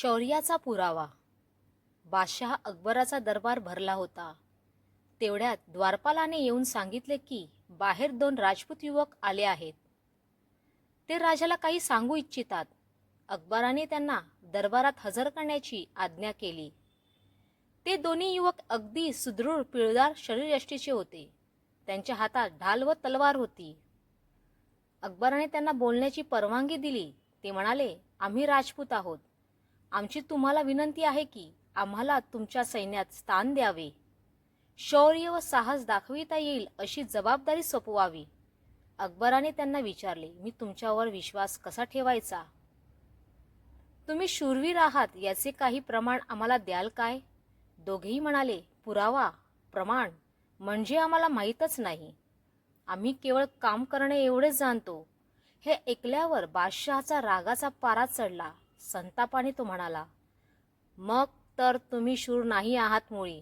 शौर्याचा पुरावा. बादशहा अकबराचा दरबार भरला होता. तेवढ्यात द्वारपालाने येऊन सांगितले की बाहेर 2 राजपूत युवक आले आहेत. ते राजाला काही सांगू इच्छितात. अकबराने त्यांना दरबारात हजर करण्याची आज्ञा केली. ते दोन्ही युवक अगदी सुदृढ पिळदार शरीरयष्टीचे होते. त्यांच्या हातात ढाल व तलवार होती. अकबराने त्यांना बोलण्याची परवानगी दिली. ते म्हणाले, आम्ही राजपूत आहोत. आमची तुम्हाला विनंती आहे की आम्हाला तुमच्या सैन्यात स्थान द्यावे. शौर्य व साहस दाखविता येईल अशी जबाबदारी सोपवावी. अकबराने त्यांना विचारले, मी तुमच्यावर विश्वास कसा ठेवायचा? तुम्ही शूरवीर आहात याचे काही प्रमाण आम्हाला द्याल काय? दोघेही म्हणाले, पुरावा, प्रमाण म्हणजे आम्हाला माहीतच नाही. आम्ही केवळ काम करणे एवढेच जाणतो. हे ऐकल्यावर बादशहाचा रागाचा पारा चढला. संतापाने तो म्हणाला, मग तर तुम्ही शूर नाही आहात मुळी.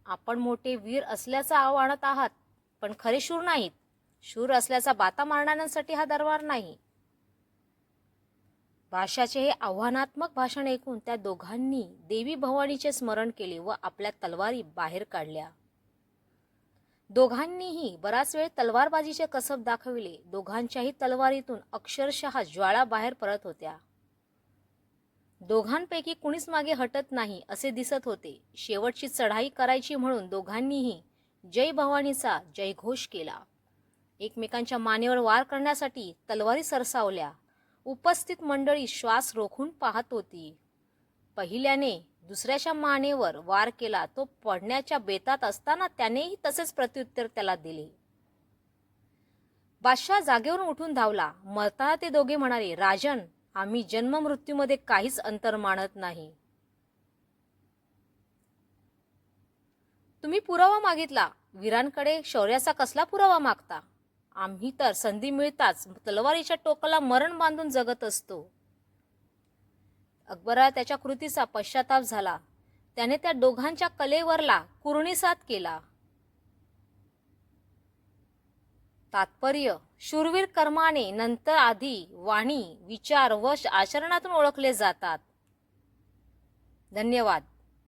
आपण मोठे वीर असल्याचा आव आणत आहात, पण खरे शूर नाहीत. शूर असल्याचा बाता मारणाऱ्यांसाठी हा दरबार नाही. बादशहाचे हे आव्हानात्मक भाषण ऐकून त्या दोघांनी देवी भवानीचे स्मरण केले व आपल्या तलवारी बाहेर काढल्या. दोघांनीही बराच वेळ तलवारबाजीचे कसब दाखविले. दोघांच्याही तलवारीतून अक्षरशः ज्वाळा बाहेर पडत होत्या. दोघांपैकी कुणीच मागे हटत नाही असे दिसत होते. शेवटची चढाई करायची म्हणून दोघांनीही जय भवानीचा जयघोष केला. एकमेकांच्या मानेवर वार करण्यासाठी तलवारी सरसावल्या. उपस्थित मंडळी श्वास रोखून पाहत होती. पहिल्याने दुसऱ्याच्या मानेवर वार केला. तो पडण्याच्या बेतात असताना त्यानेही तसेच प्रत्युत्तर त्याला दिले. बादशाह जागेवरून उठून धावला. मरताना ते दोघे म्हणाले, राजन, आम्ही जन्म मृत्यूमध्ये काहीच अंतर मानत नाही. तुम्ही पुरावा मागितला. वीरांकडे शौर्याचा कसला पुरावा मागता? आम्ही तर संधी मिळताच तलवारीच्या टोकाला मरण बांधून जगत असतो. अकबराला त्याच्या कृतीचा पश्चाताप झाला. त्याने त्या दोघांच्या कलेवरला कुरणीसात केला. तात्पर्य: शूरवीर कर्माने नंतर आधी वाणी, विचार व आचरणातून ओळखले जातात. धन्यवाद.